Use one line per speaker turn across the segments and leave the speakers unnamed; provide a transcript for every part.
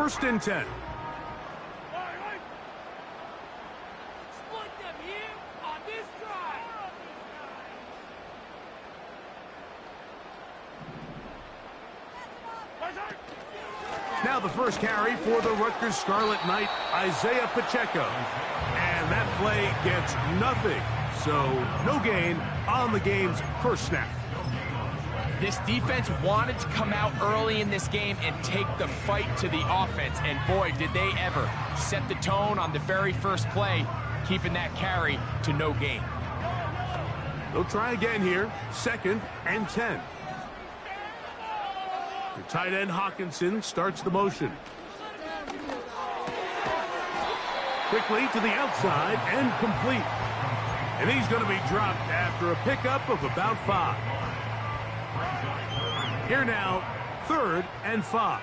first and 10. Now the first carry for the Rutgers Scarlet Knight, Isaiah Pacheco. And that play gets nothing. So no gain on the game's first snap.
This defense wanted to come out early in this game and take the fight to the offense. And boy, did they ever set the tone on the very first play, keeping that carry to no gain.
They'll try again here, second and 10. The tight end Hawkinson starts the motion. Quickly to the outside and complete. And he's going to be dropped after a pickup of about 5. Here now, third and 5.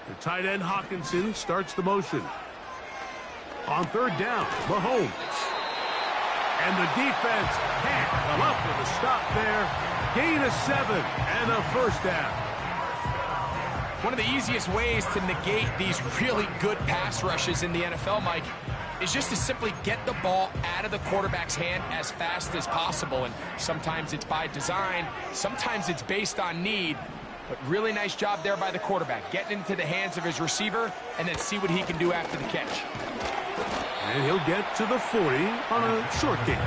The tight end Hawkinson starts the motion. On third down, Mahomes. And the defense can't come up with a stop there. Gain of 7 and a first down.
One of the easiest ways to negate these really good pass rushes in the NFL, Mike, is just to simply get the ball out of the quarterback's hand as fast as possible. And sometimes it's by design, sometimes it's based on need. But really nice job there by the quarterback, getting into the hands of his receiver and then see what he can do after the catch.
And he'll get to the 40 on a short gain.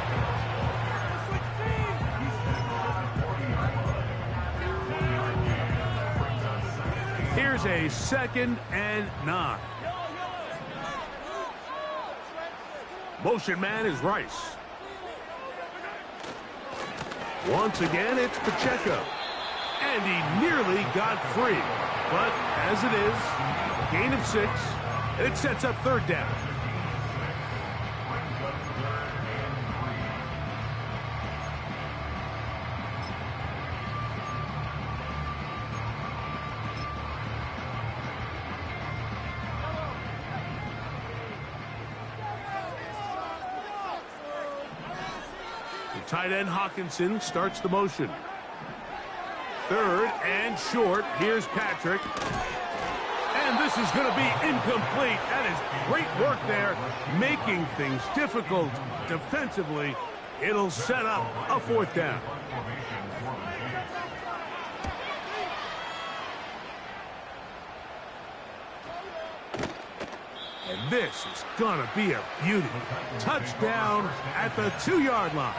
Here's a second and 9. Motion man is Rice. Once again, it's Pacheco. And he nearly got free. But as it is, gain of 6, and it sets up third down. Tight end Hawkinson starts the motion. Third and short. Here's Patrick. And this is going to be incomplete. That is great work there, making things difficult defensively. It'll set up a fourth down. And this is going to be a beauty. Touchdown at the 2-yard line.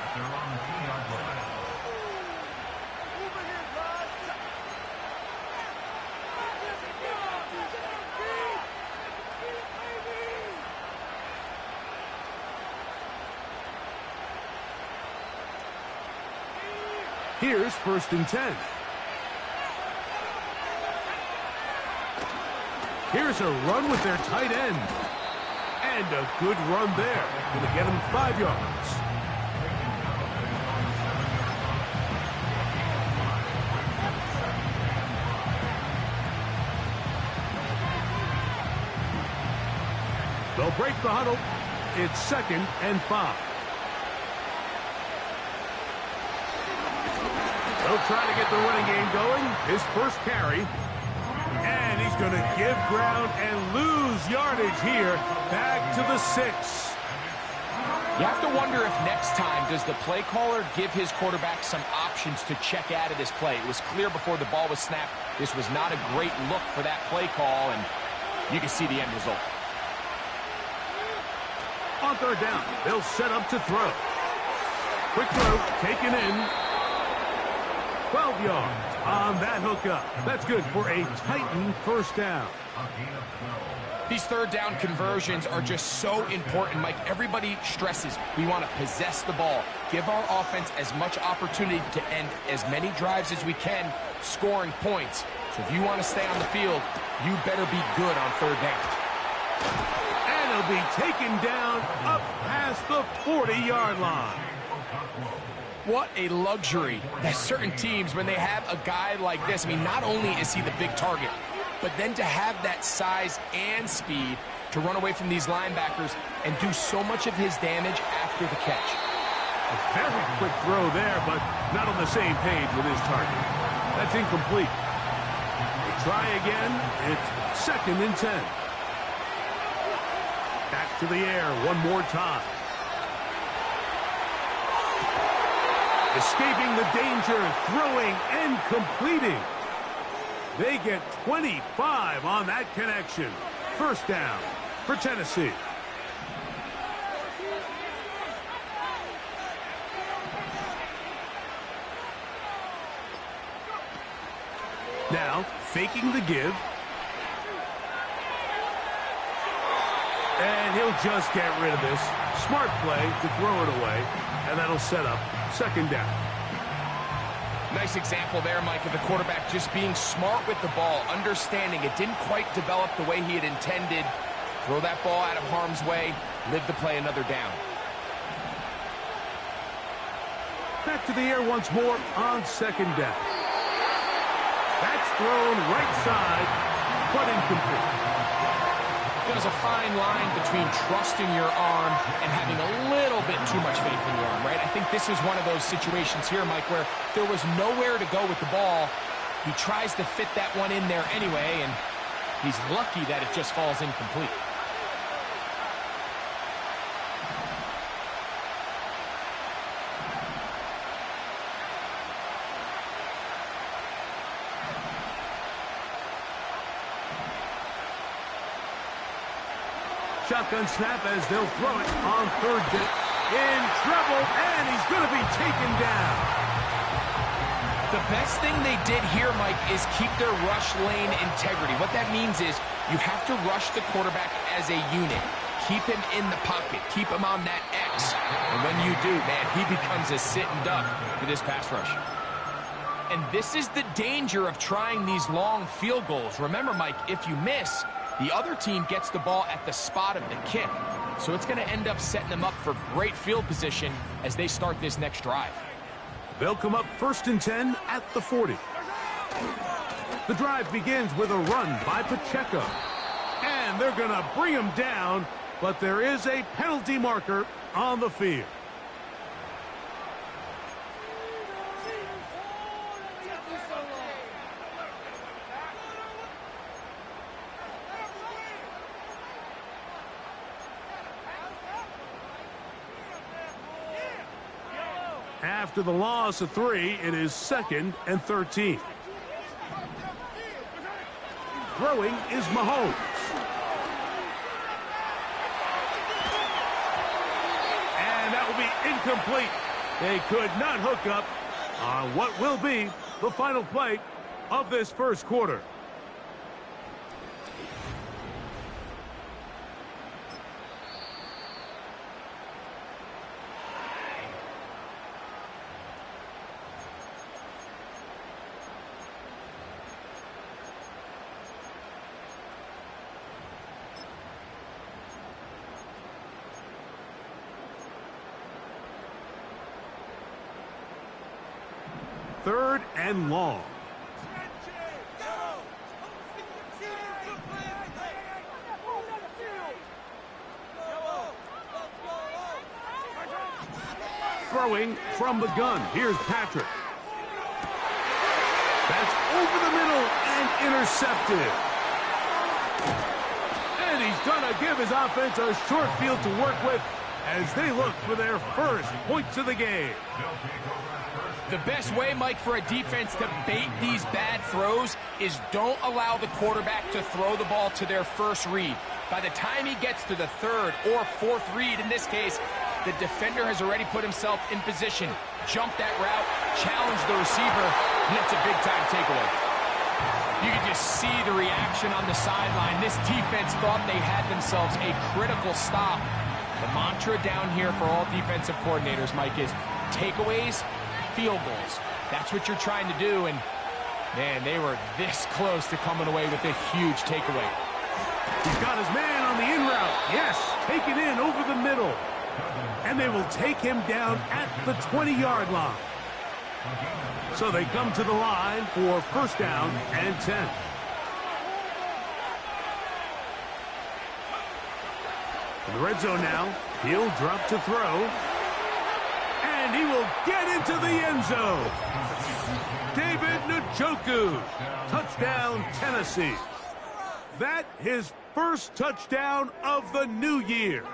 Here's first and 10. Here's a run with their tight end. And a good run there. Going to get him 5 yards. They'll break the huddle. It's second and 5. They'll try to get the running game going. His first carry. And he's going to give ground and lose yardage here. Back to the 6.
You have to wonder if next time does the play caller give his quarterback some options to check out of this play. It was clear before the ball was snapped. This was not a great look for that play call, and you can see the end result.
On third down, they'll set up to throw. Quick throw, taken in. 12 yards on that hookup. That's good for a Titan first down.
These third down conversions are just so important, Mike. Everybody stresses we want to possess the ball, give our offense as much opportunity to end as many drives as we can, scoring points. So if you want to stay on the field, you better be good on third down.
And he'll be taken down up past the 40-yard line.
What a luxury that certain teams, when they have a guy like this, I mean, not only is he the big target, but then to have that size and speed to run away from these linebackers and do so much of his damage after the catch.
A very quick throw there, but not on the same page with his target. That's incomplete. try again. It's 2nd and 10. Back to the air one more time. Escaping the danger, throwing and completing. They get 25 on that connection. 1st down for Tennessee. Now, faking the give. And he'll just get rid of this. Smart play to throw it away. And that'll set up 2nd down.
Nice example there, Mike, of the quarterback just being smart with the ball, understanding it didn't quite develop the way he had intended. Throw that ball out of harm's way, live to play another down.
Back to the air once more on 2nd down. That's thrown right side, but incomplete.
There's a fine line between trusting your arm and having a little bit too much faith in your arm, right? I think this is one of those situations here, Mike, where there was nowhere to go with the ball. He tries to fit that one in there anyway, and he's lucky that it just falls incomplete.
Shotgun snap as they'll throw it on 3rd down. In trouble, and he's going to be taken down.
The best thing they did here, Mike, is keep their rush lane integrity. What that means is you have to rush the quarterback as a unit. Keep him in the pocket. Keep him on that X. And when you do, man, he becomes a sitting duck for this pass rush. And this is the danger of trying these long field goals. Remember, Mike, if you miss, the other team gets the ball at the spot of the kick. So it's going to end up setting them up for great field position as they start this next drive.
They'll come up 1st and 10 at the 40. The drive begins with a run by Pacheco. And they're going to bring him down, but there is a penalty marker on the field. After the loss of 3, it is 2nd and 13. Throwing is Mahomes. And that will be incomplete. They could not hook up on what will be the final play of this 1st quarter. Third and long. Throwing from the gun. Here's Patrick. That's over the middle and intercepted. And he's going to give his offense a short field to work with as they look for their first points of the game.
The best way, Mike, for a defense to bait these bad throws is don't allow the quarterback to throw the ball to their first read. By the time he gets to the 3rd or 4th read, in this case, the defender has already put himself in position, jumped that route, challenged the receiver, and it's a big-time takeaway. You can just see the reaction on the sideline. This defense thought they had themselves a critical stop. The mantra down here for all defensive coordinators, Mike, is takeaways, field goals. That's what you're trying to do, and man, they were this close to coming away with a huge takeaway.
He's got his man on the in route. Yes, taken in over the middle. And they will take him down at the 20-yard line. So they come to the line for 1st down and 10. In the red zone now, he'll drop to throw. And he will get into the end zone. David Njoku. Touchdown, Tennessee. That his first touchdown of the new year.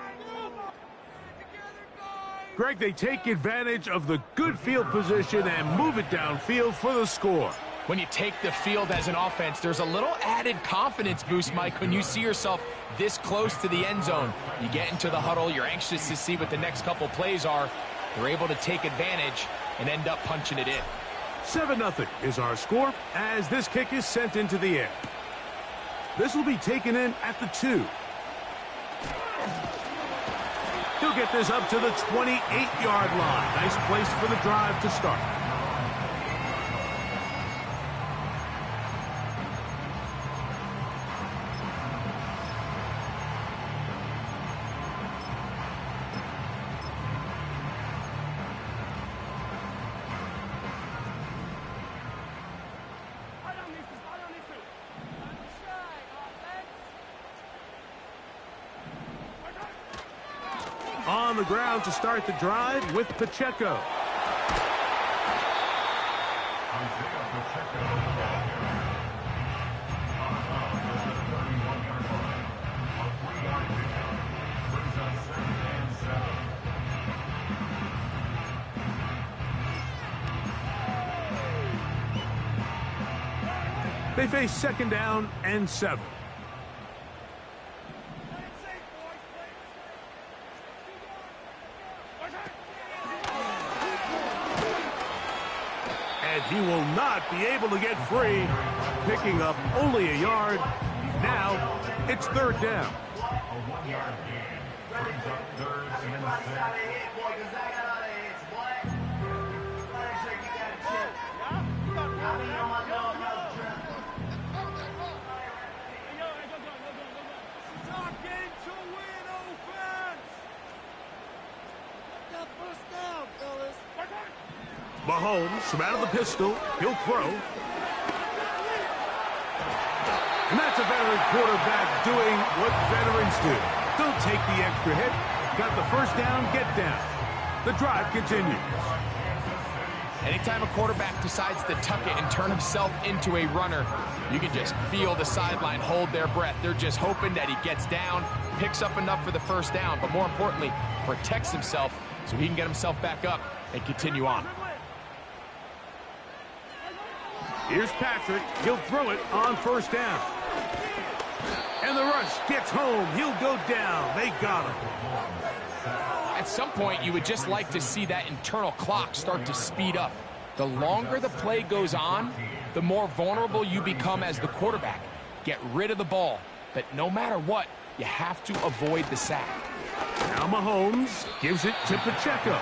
Greg, they take advantage of the good field position and move it downfield for the score.
When you take the field as an offense, there's a little added confidence boost, Mike, when you see yourself this close to the end zone. You get into the huddle, you're anxious to see what the next couple plays are. They're able to take advantage and end up punching it in.
7-0 is our score as this kick is sent into the air. This will be taken in at the 2. He'll get this up to the 28-yard line. Nice place for the drive to start. On the ground to start the drive with Pacheco. They face 2nd down and 7. And he will not be able to get free, picking up only a yard. Now it's 3rd down. Mahomes from out of the pistol. He'll throw. And that's a veteran quarterback doing what veterans do. Don't take the extra hit. Got the 1st down, get down. The drive continues.
Anytime a quarterback decides to tuck it and turn himself into a runner, you can just feel the sideline hold their breath. They're just hoping that he gets down, picks up enough for the 1st down, but more importantly, protects himself so he can get himself back up and continue on.
Here's Patrick. He'll throw it on 1st down. And the rush gets home. He'll go down. They got him.
At some point, you would just like to see that internal clock start to speed up. The longer the play goes on, the more vulnerable you become as the quarterback. Get rid of the ball. But no matter what, you have to avoid the sack.
Now Mahomes gives it to Pacheco.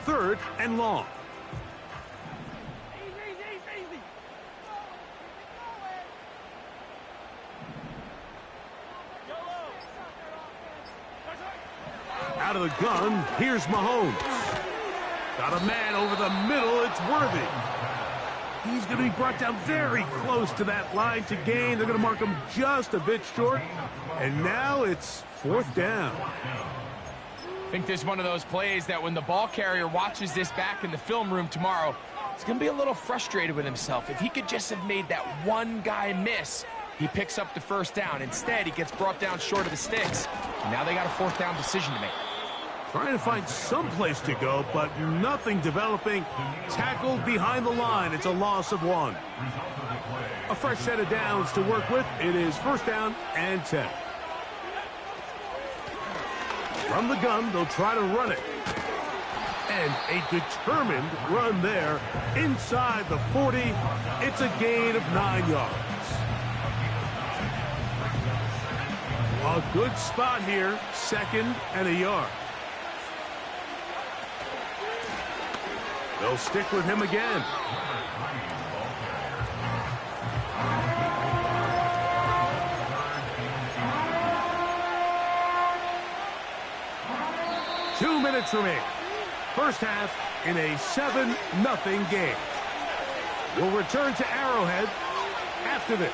Third and long. Out of the gun, here's Mahomes. Got a man over the middle, it's Worthy. He's going to be brought down very close to that line to gain. They're going to mark him just a bit short. And now it's 4th down.
I think this is one of those plays that when the ball carrier watches this back in the film room tomorrow, he's going to be a little frustrated with himself. If he could just have made that one guy miss, he picks up the 1st down. Instead, he gets brought down short of the sticks. And now they got a 4th down decision to make.
Trying to find some place to go, but nothing developing. Tackled behind the line. It's a loss of 1. A fresh set of downs to work with. It is 1st down and 10. From the gun, they'll try to run it. And a determined run there inside the 40. It's a gain of 9 yards. A good spot here, 2nd and a yard. They'll stick with him again. Two minutes remaining. First half in a 7-0 game. We'll return to Arrowhead after this.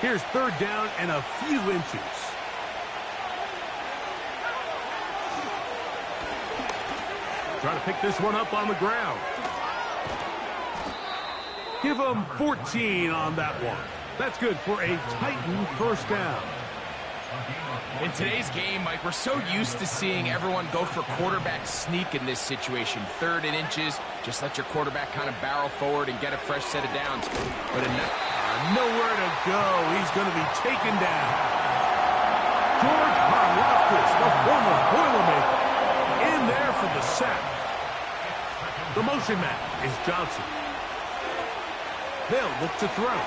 Here's third down and a few inches. Trying to pick this one up on the ground. Give them 14 on that one. That's good for a Titan first down.
In today's game, Mike, we're so used to seeing everyone go for quarterback sneak in this situation. 3rd and inches, just let your quarterback kind of barrel forward and get a fresh set of downs. But
nowhere to go. He's going to be taken down. George Karlaftis, the former Boilermaker, in there for the sack. The motion man is Johnson. They'll look to throw.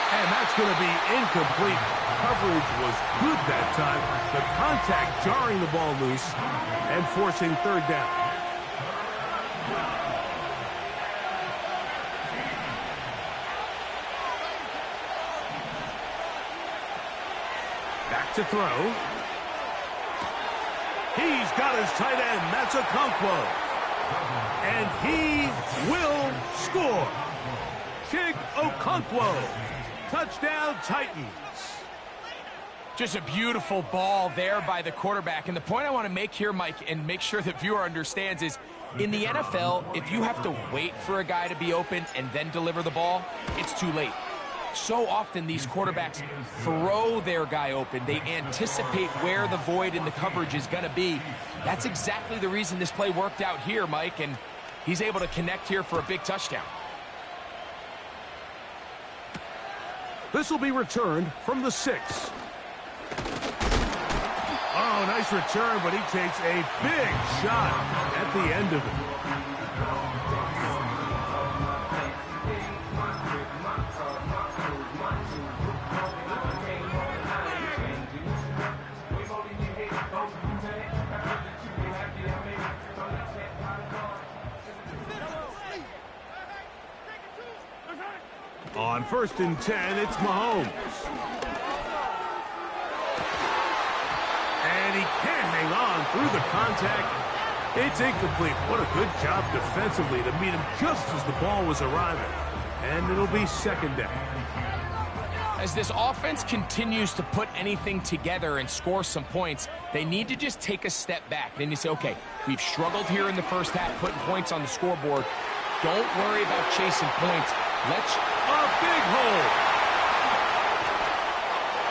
And that's going to be incomplete. Coverage was good that time. The contact jarring the ball loose and forcing third down. Back to throw. He's got his tight end. That's Okonkwo. And he will score. Chig Okonkwo. Touchdown, Titans.
Just a beautiful ball there by the quarterback. And the point I want to make here, Mike, and make sure the viewer understands is, in the NFL, if you have to wait for a guy to be open and then deliver the ball, it's too late. So often these quarterbacks throw their guy open. They anticipate where the void in the coverage is going to be. That's exactly the reason this play worked out here, Mike, and he's able to connect here for a big touchdown.
This will be returned from the 6. Oh, nice return, but he takes a big shot at the end of it. On 1st and 10, it's Mahomes. And he can't hang on through the contact. It's incomplete. What a good job defensively to meet him just as the ball was arriving. And it'll be 2nd down.
As this offense continues to put anything together and score some points, they need to just take a step back. Then you say, okay, we've struggled here in the first half, putting points on the scoreboard. Don't worry about chasing points. Let's...
A big hole.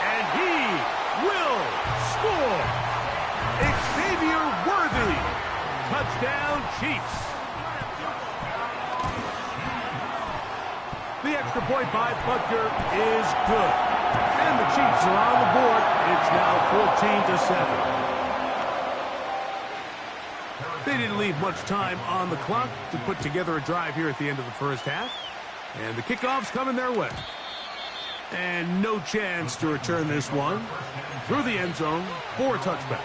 And he will score. Xavier Worthy. Touchdown, Chiefs. The extra point by Butker is good. And the Chiefs are on the board. It's now 14-7. They didn't leave much time on the clock to put together a drive here at the end of the first half. And the kickoff's coming their way. And no chance to return this one through the end zone for a touchback.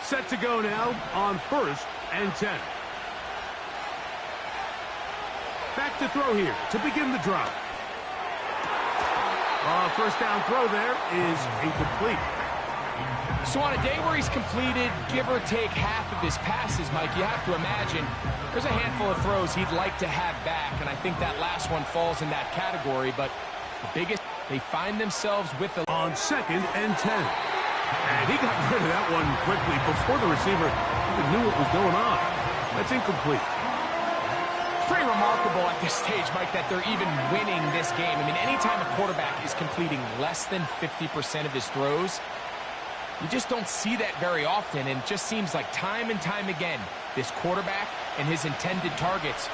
Set to go now on 1st and 10. Back to throw here to begin the drive. First down throw there is incomplete.
So on a day where he's completed, give or take, half of his passes, Mike, you have to imagine there's a handful of throws he'd like to have back, and I think that last one falls in that category, but the biggest, they find themselves with the...
On 2nd and 10. And he got rid of that one quickly before the receiver even knew what was going on. That's incomplete.
It's pretty remarkable at this stage, Mike, that they're even winning this game. I mean, anytime a quarterback is completing less than 50% of his throws, you just don't see that very often, and it just seems like time and time again, this quarterback and his intended targets,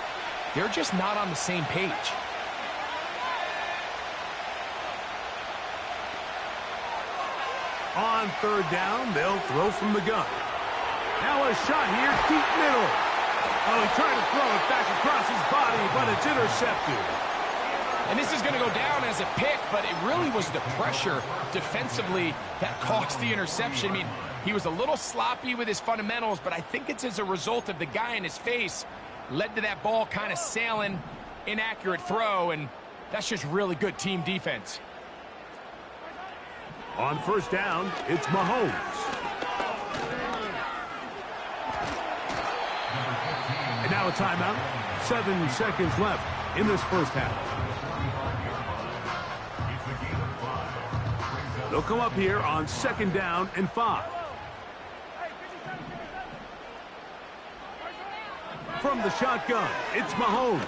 they're just not on the same page.
On 3rd down, they'll throw from the gun. Now a shot here, deep middle. Oh, he tried to throw it back across his body, but it's intercepted.
And this is going to go down as a pick, but it really was the pressure defensively that caused the interception. I mean, he was a little sloppy with his fundamentals, but I think it's as a result of the guy in his face led to that ball kind of sailing, inaccurate throw, and that's just really good team defense.
On 1st down, it's Mahomes. And Now a timeout. 7 seconds left in this first half. They'll come up here on 2nd down and 5. From the shotgun, it's Mahomes.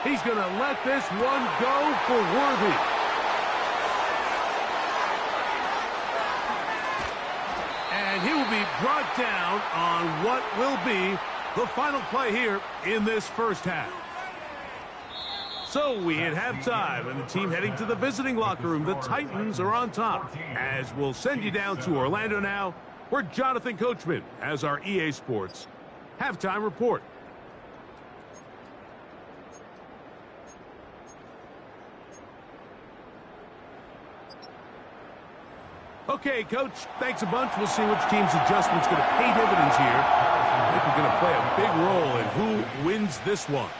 He's going to let this one go for Worthy. And he will be brought down on what will be the final play here in this first half. So we hit halftime, and the team heading to the visiting locker room. The Titans are on top. As we'll send you down to Orlando now, where Jonathan Coachman has our EA Sports halftime report. Okay, Coach, thanks a bunch. We'll see which team's adjustment's going to pay dividends here. I think we're going to play a big role in who wins this one.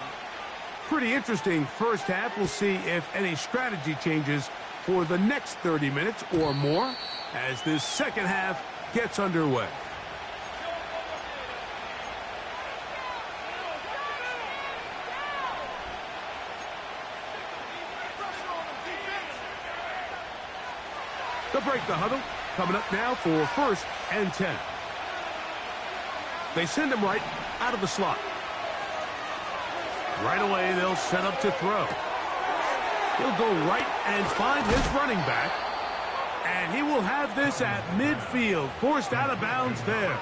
Pretty interesting first half. We'll see if any strategy changes for the next 30 minutes or more as this second half gets underway. They'll break the huddle. Coming up now for 1st and 10. They send him right out of the slot. Right away, they'll set up to throw. He'll go right and find his running back. And he will have this at midfield, forced out of bounds there.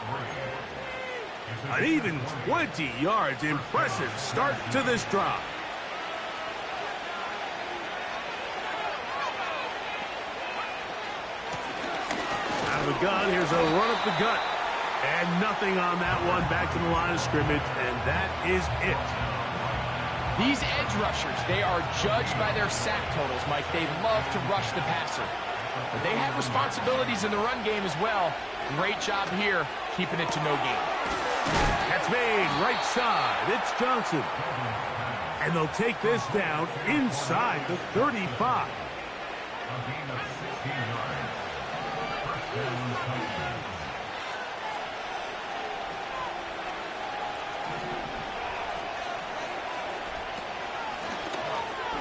An even 20 yards. Impressive start to this drive. The gun, here's a run up the gut, and nothing on that one. Back to the line of scrimmage, and that is it.
These edge rushers, they are judged by their sack totals, Mike. They love to rush the passer, but they have responsibilities in the run game as well. Great job here, keeping it to no gain.
That's made right side. It's Johnson, and they'll take this down inside the 35.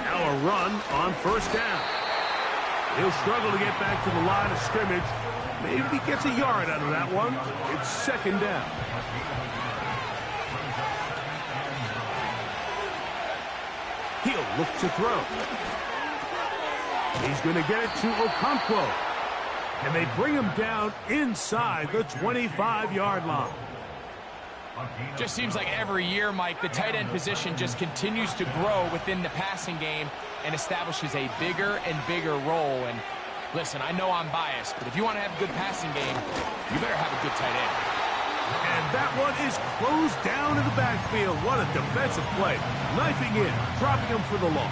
Now a run on 1st down. He'll struggle to get back to the line of scrimmage. Maybe he gets a yard out of that one. It's 2nd down. He'll look to throw. He's going to get it to Okonkwo. And they bring him down inside the 25-yard line.
Just seems like every year, Mike, the tight end position just continues to grow within the passing game and establishes a bigger and bigger role. And listen, I know I'm biased, but if you want to have a good passing game, you better have a good tight end.
And that one is closed down in the backfield. What a defensive play. Knifing in, dropping him for the loss.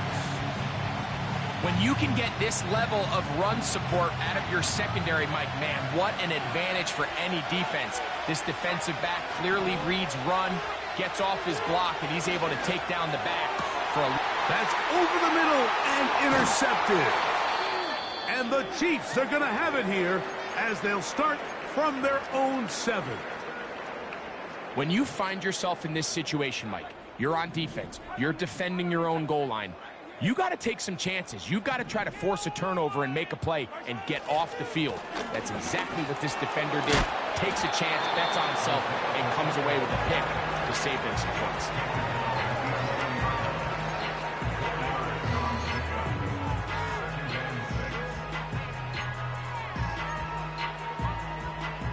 When you can get this level of run support out of your secondary, Mike, man, what an advantage for any defense. This defensive back clearly reads run, gets off his block, and he's able to take down the back for a...
That's over the middle and intercepted. And the Chiefs are going to have it here as they'll start from their own 7.
When you find yourself in this situation, Mike, you're on defense, you're defending your own goal line, you got to take some chances. You've got to try to force a turnover and make a play and get off the field. That's exactly what this defender did. Takes a chance, bets on himself, and comes away with a pick to save them some points.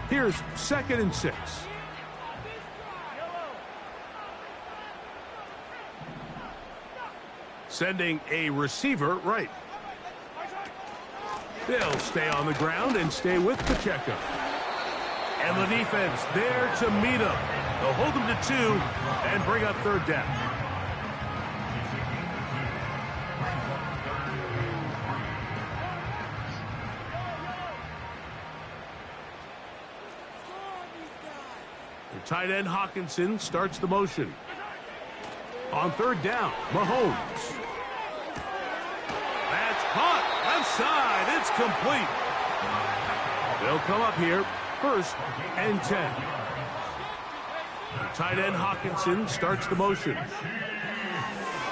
Here's 2nd and 6. Sending a receiver right. They'll stay on the ground and stay with Pacheco. And the defense there to meet him. They'll hold him to 2 and bring up 3rd down. The tight end Hawkinson starts the motion. On 3rd down, Mahomes. That's caught. Left side. It's complete. They'll come up here. 1st and 10. The tight end Hawkinson starts the motion.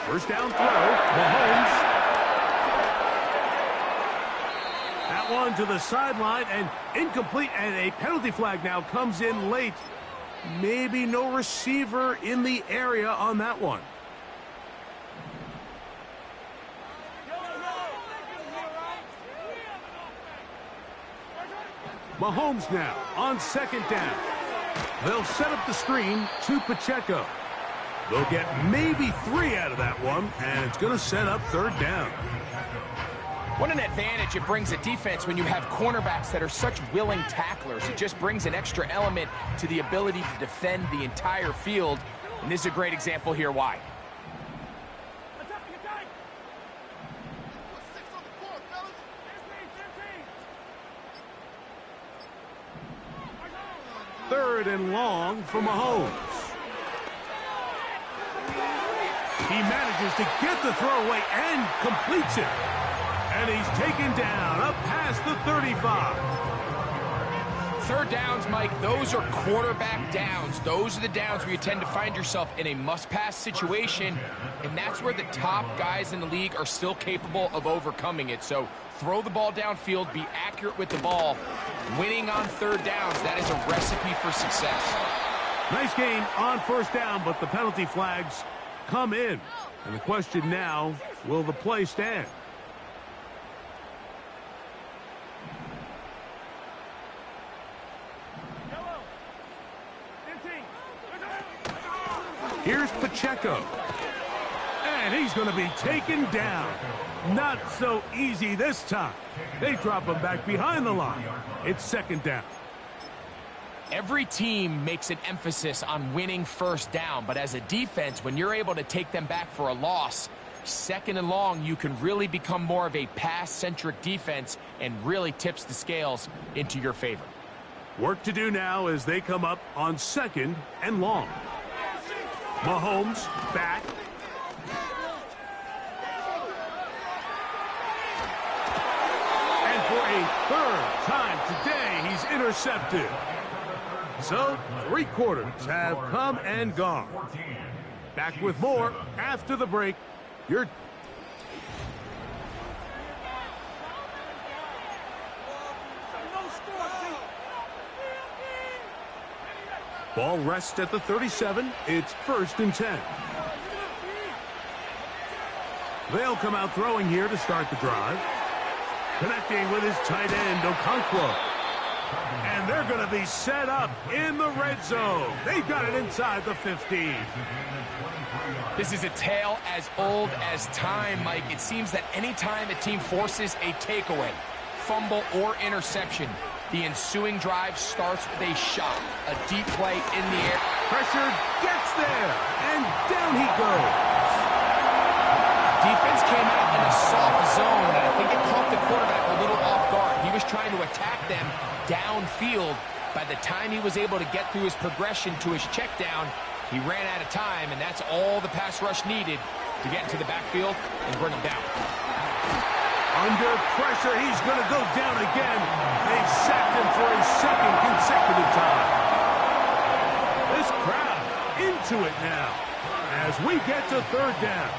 First down throw, Mahomes. That one to the sideline and incomplete, and a penalty flag now comes in late. Maybe no receiver in the area on that one. Mahomes now on second down. They'll set up the screen to Pacheco. They'll get maybe 3 out of that one, and it's going to set up third down.
What an advantage it brings a defense when you have cornerbacks that are such willing tacklers. It just brings an extra element to the ability to defend the entire field. And this is a great example here why.
Third and long for Mahomes. He manages to get the throw away and completes it. And he's taken down up past the 35.
Third downs, Mike, those are quarterback downs. Those are the downs where you tend to find yourself in a must-pass situation, and that's where the top guys in the league are still capable of overcoming it. So throw the ball downfield, be accurate with the ball. Winning on third downs, that is a recipe for success.
Nice gain on first down, but the penalty flags come in. And the question now, will the play stand? Here's Pacheco. And he's going to be taken down. Not so easy this time. They drop him back behind the line. It's second down.
Every team makes an emphasis on winning first down, but as a defense, when you're able to take them back for a loss, second and long, you can really become more of a pass-centric defense and really tips the scales into your favor.
Work to do now as they come up on second and long. Mahomes back. And for a third time today, he's intercepted. So, 3 quarters have come and gone. Back with more after the break. Ball rests at the 37. It's first and 10. They'll come out throwing here to start the drive. Connecting with his tight end, Okonkwo. And they're going to be set up in the red zone. They've got it inside the 15.
This is a tale as old as time, Mike. It seems that any time a team forces a takeaway, fumble, or interception, the ensuing drive starts with a shot, a deep play in the air.
Pressure gets there, and down he goes.
Defense came out in a soft zone, and I think it caught the quarterback a little off guard. He was trying to attack them downfield. By the time he was able to get through his progression to his check down, he ran out of time, and that's all the pass rush needed to get into the backfield and bring him down.
Under pressure, he's going to go down again. They've sacked him for a second consecutive time. This crowd into it now as we get to third down.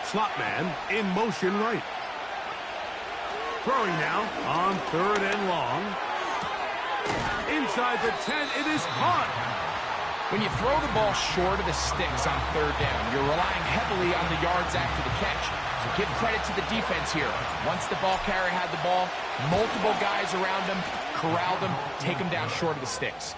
Slot man in motion right. Throwing now on third and long. Inside the 10, it is caught.
When you throw the ball short of the sticks on third down, you're relying heavily on the yards after the catch. So give credit to the defense here. Once the ball carrier had the ball, multiple guys around him, corralled him, take him down short of the sticks.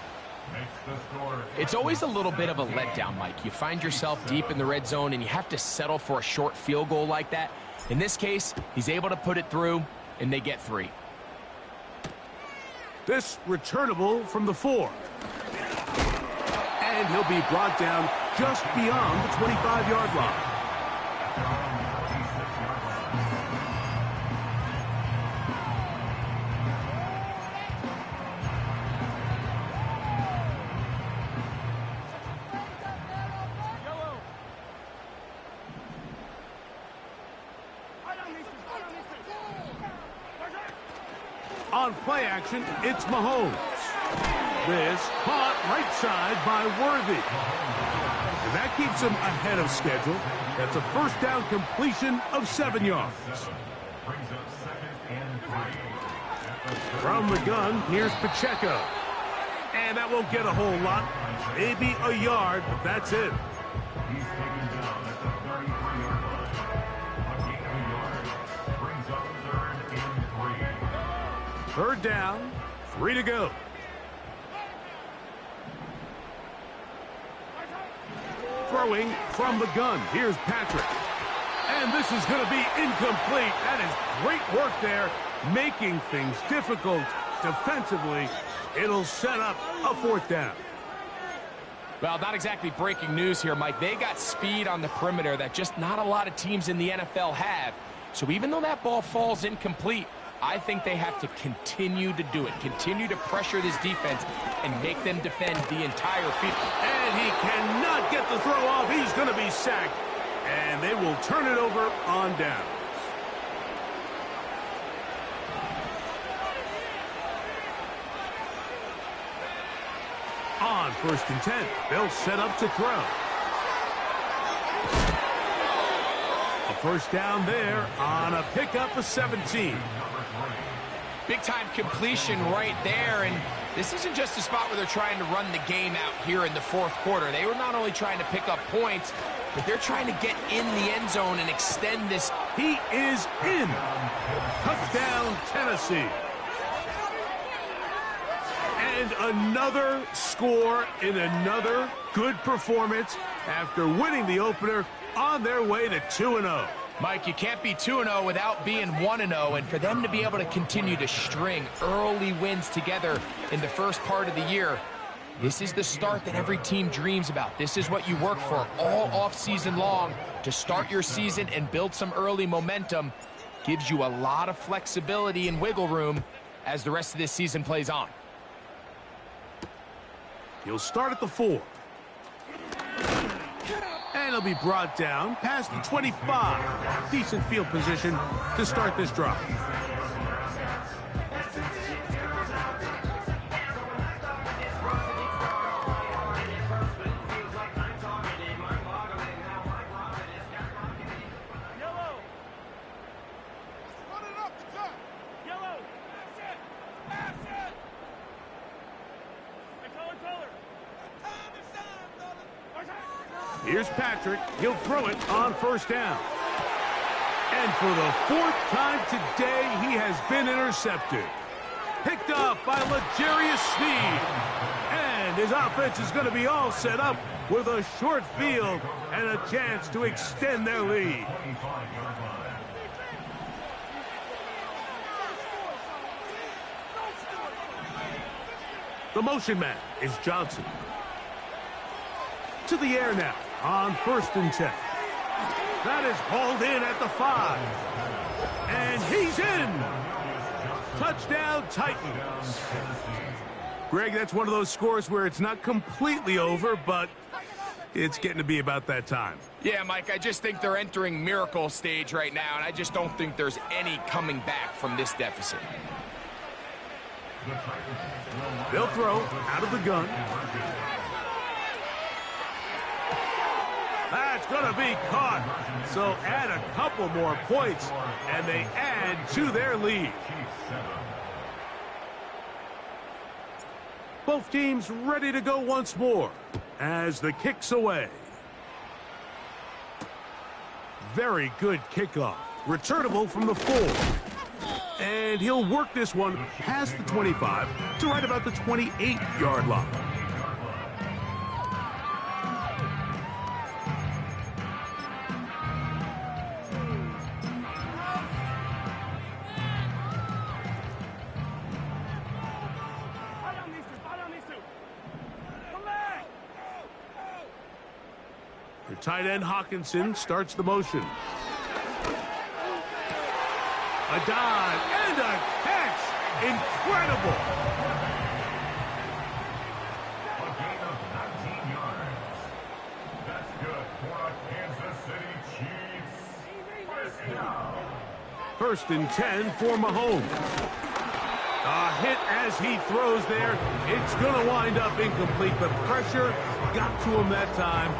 It's always a little bit of a letdown, Mike. You find yourself deep in the red zone and you have to settle for a short field goal like that. In this case, he's able to put it through, and they get 3.
This returnable from the 4. And he'll be brought down just beyond the 25-yard line. On play action, it's Mahomes. This caught right side by Worthy. And that keeps him ahead of schedule. That's a first down completion of 7 yards. From the gun, here's Pacheco. And that won't get a whole lot. Maybe a yard, but that's it. Third down, 3 to go. Throwing from the gun. Here's Patrick. And this is going to be incomplete. That is great work there, making things difficult defensively. It'll set up a 4th down.
Well, not exactly breaking news here, Mike. They got speed on the perimeter that just not a lot of teams in the NFL have. So even though that ball falls incomplete, I think they have to continue to do it. Continue to pressure this defense and make them defend the entire field.
And he cannot get the throw off. He's going to be sacked. And they will turn it over on down. On 1st and 10, they'll set up to throw. A first down there on a pickup of 17.
Big-time completion right there, and this isn't just a spot where they're trying to run the game out here in the 4th quarter. They were not only trying to pick up points, but they're trying to get in the end zone and extend this.
He is in. Touchdown, Tennessee. And another score in another good performance after winning the opener on their way to 2-0.
Mike, you can't be 2-0 without being 1-0, and for them to be able to continue to string early wins together in the first part of the year, this is the start that every team dreams about. This is what you work for all offseason long to start your season and build some early momentum. Gives you a lot of flexibility and wiggle room as the rest of this season plays on.
He'll start at the 4. And he'll be brought down past the 25. Decent field position to start this drive. Here's Patrick. He'll throw it on 1st down. And for the 4th time today, he has been intercepted. Picked off by L'Jarius Sneed. And his offense is going to be all set up with a short field and a chance to extend their lead. The motion man is Johnson. To the air now on 1st and 10. That is hauled in at the 5. And he's in. Touchdown, Titans. Greg, that's one of those scores where it's not completely over, but it's getting to be about that time.
Yeah, Mike, I just think they're entering miracle stage right now, and I just don't think there's any coming back from this deficit.
They'll throw out of the gun. That's going to be caught. So add a couple more points, and they add to their lead. Both teams ready to go once more as the kick's away. Very good kickoff. Returnable from the 4. And he'll work this one past the 25 to right about the 28-yard line. The tight end Hawkinson starts the motion. A dive and a catch. Incredible.
A gain of 19 yards. That's good for the Kansas City Chiefs. First down.
1st and 10 for Mahomes. A hit as he throws there. It's going to wind up incomplete. The pressure got to him that time,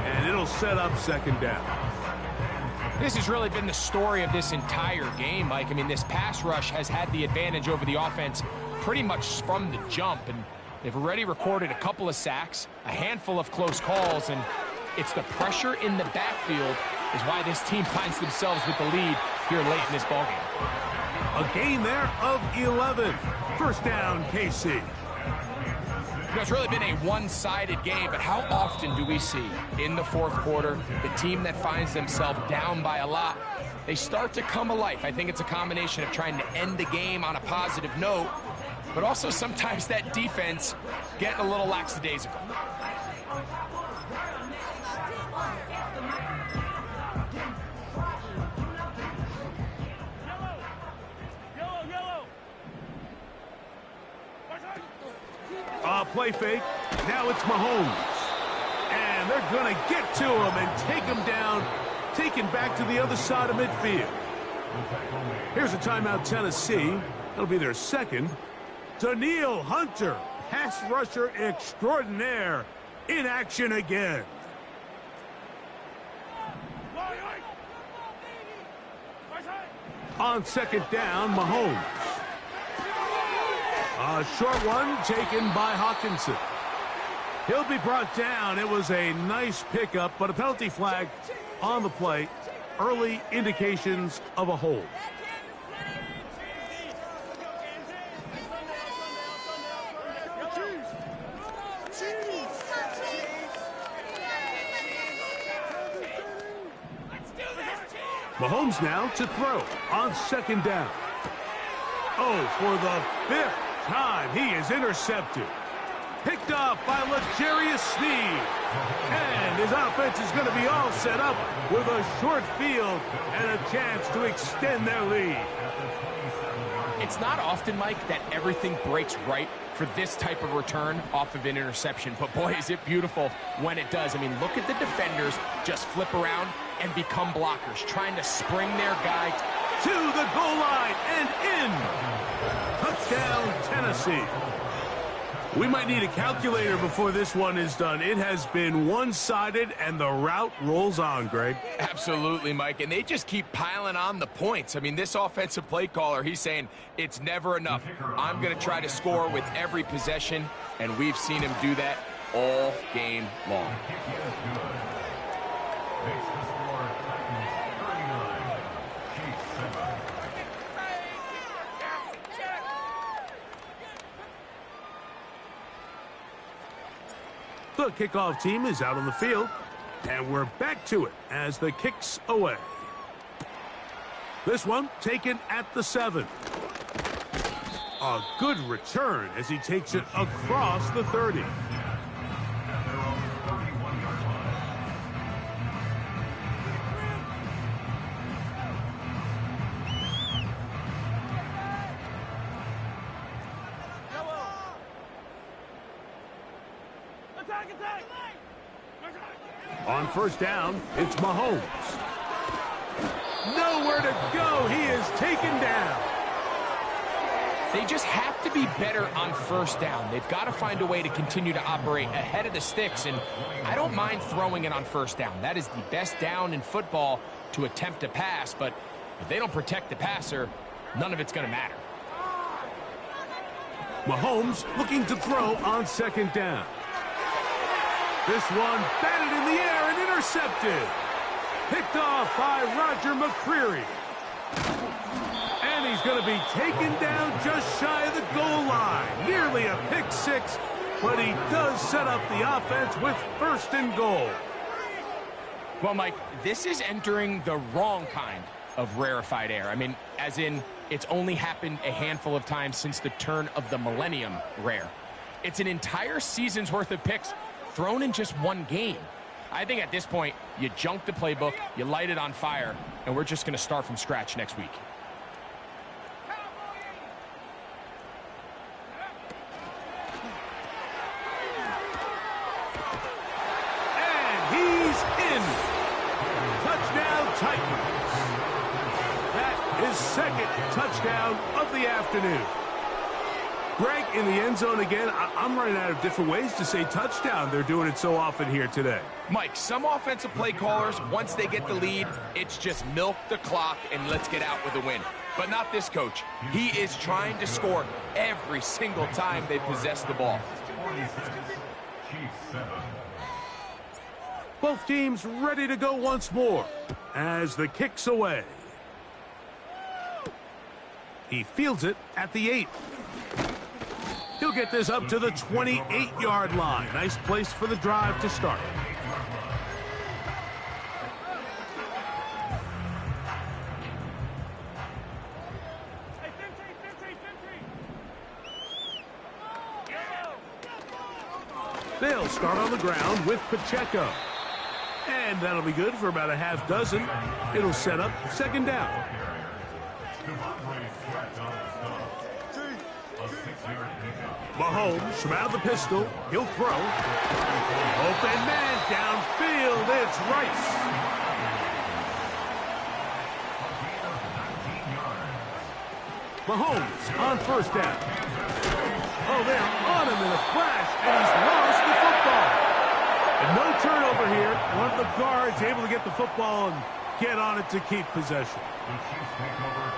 and it'll set up second down.
This has really been the story of this entire game, Mike. I mean, this pass rush has had the advantage over the offense pretty much from the jump, and they've already recorded a couple of sacks, a handful of close calls, and it's the pressure in the backfield is why this team finds themselves with the lead here late in this ballgame.
A gain there of 11. First down, KC.
You know, it's really been a one-sided game, but how often do we see in the fourth quarter the team that finds themselves down by a lot, they start to come alive? I think it's a combination of trying to end the game on a positive note, but also sometimes that defense getting a little lackadaisical.
Play fake. Now it's Mahomes. And they're going to get to him and take him down, taken back to the other side of midfield. Here's a timeout, Tennessee. That'll be their second. Danielle Hunter, pass rusher extraordinaire, in action again. On second down, Mahomes. A short one taken by Hawkinson. He'll be brought down. It was a nice pickup, but a penalty flag on the play. Early indications of a hold. Mahomes now to throw on second down. Oh, for the fifth time, he is intercepted. Picked off by L'Jarius Sneed. And his offense is going to be all set up with a short field and a chance to extend their lead.
It's not often, Mike, that everything breaks right for this type of return off of an interception. But boy, is it beautiful when it does. I mean, look at the defenders just flip around and become blockers, trying to spring their guy
to the goal line and in. Touchdown, Tennessee. We might need a calculator before this one is done. It has been one-sided, and the route rolls on, Greg.
Absolutely, Mike, and they just keep piling on the points. I mean, this offensive play caller, he's saying it's never enough. I'm going to try to score with every possession, and we've seen him do that all game long.
The kickoff team is out on the field, and we're back to it as the kick's away. This one taken at the 7. A good return as he takes it across the 30. On first down, it's Mahomes. Nowhere to go. He is taken down.
They just have to be better on first down. They've got to find a way to continue to operate ahead of the sticks, and I don't mind throwing it on first down. That is the best down in football to attempt a pass, but if they don't protect the passer, none of it's going to matter.
Mahomes looking to throw on second down. This one batted in the air and intercepted. Picked off by Roger McCreary. And he's going to be taken down just shy of the goal line. Nearly a pick six, but he does set up the offense with first and goal.
Well, Mike, this is entering the wrong kind of rarefied air. I mean, as in, it's only happened a handful of times since the turn of the millennium rare. It's an entire season's worth of picks thrown in just one game. I think at this point, you junk the playbook, you light it on fire, and we're just going to start from scratch next week.
And he's in. Touchdown, Titans. That is second touchdown of the afternoon. Greg, in the end zone again, I'm running out of different ways to say touchdown. They're doing it so often here today.
Mike, some offensive play callers, once they get the lead, it's just milk the clock and let's get out with a win. But not this coach. He is trying to score every single time they possess the ball.
Both teams ready to go once more as the kick's away. He fields it at the 8. He'll get this up to the 28-yard line. Nice place for the drive to start. They'll start on the ground with Pacheco. And that'll be good for about a half dozen. It'll set up second down. Mahomes from out of the pistol. He'll throw. Open man downfield. It's Rice. Mahomes on first down. Oh, they're on him in a flash, and he's lost the football. And no turnover here. One of the guards able to get the football and get on it to keep possession.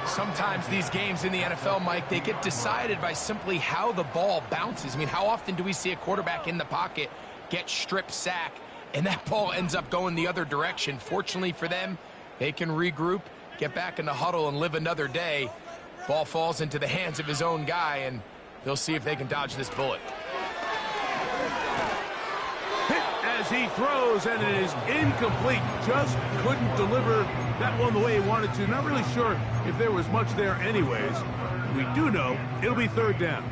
Sometimes these games in the NFL, Mike, they get decided by simply how the ball bounces. I mean, how often do we see a quarterback in the pocket get strip sack, and that ball ends up going the other direction? Fortunately for them, they can regroup, get back in the huddle, and live another day. Ball falls into the hands of his own guy, and they'll see if they can dodge this bullet.
Hit as he throws, and it is incomplete. Just couldn't deliver that one the way he wanted to. Not really sure if there was much there anyways. We do know it'll be third down.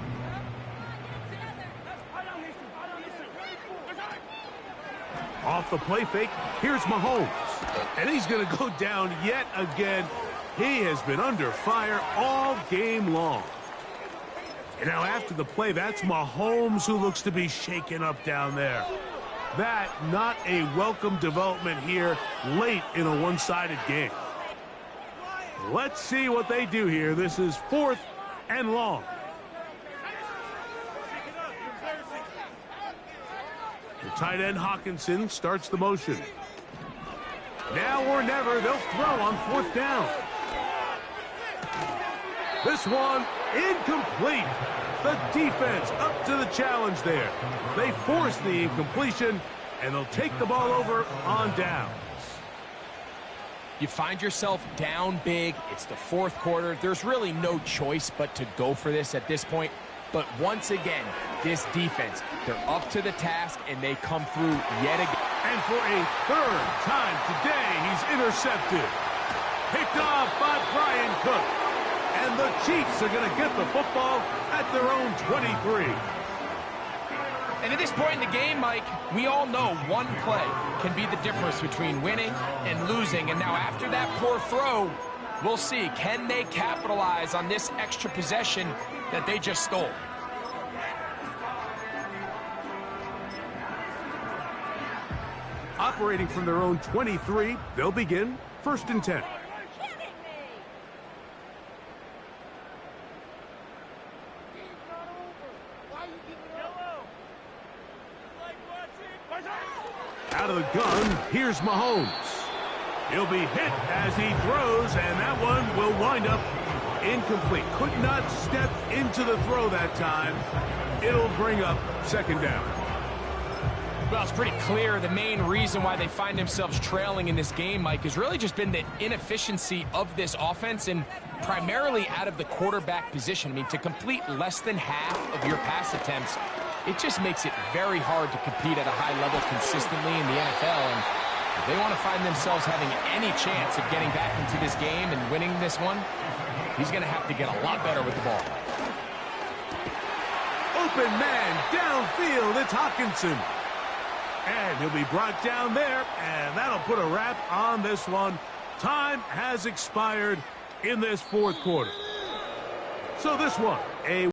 Off the play fake, here's Mahomes. And he's going to go down yet again. He has been under fire all game long. And now after the play, that's Mahomes who looks to be shaken up down there. That not a welcome development here late in a one-sided game. Let's see what they do here. This is 4th and long. The tight end Hawkinson starts the motion. Now or never, they'll throw on 4th down. This one incomplete. The defense up to the challenge there. They force the incompletion, and they'll take the ball over on downs.
You find yourself down big. It's the 4th quarter. There's really no choice but to go for this at this point. But once again, this defense, they're up to the task, and they come through yet again.
And for a 3rd time today, he's intercepted. Picked off by Brian Cook. And the Chiefs are going to get the football at their own 23.
And at this point in the game, Mike, we all know one play can be the difference between winning and losing. And now after that poor throw, we'll see, can they capitalize on this extra possession that they just stole?
Operating from their own 23, they'll begin 1st and 10. Out of the gun, here's Mahomes. He'll be hit as he throws, and that one will wind up incomplete. Could not step into the throw that time. It'll bring up 2nd down.
Well, it's pretty clear the main reason why they find themselves trailing in this game, Mike, has really just been the inefficiency of this offense and primarily out of the quarterback position. I mean, to complete less than half of your pass attempts, it just makes it very hard to compete at a high level consistently in the NFL. And if they want to find themselves having any chance of getting back into this game and winning this one, he's going to have to get a lot better with the ball.
Open man downfield. It's Hawkinson. And he'll be brought down there, and that'll put a wrap on this one. Time has expired in this 4th quarter. So this one, a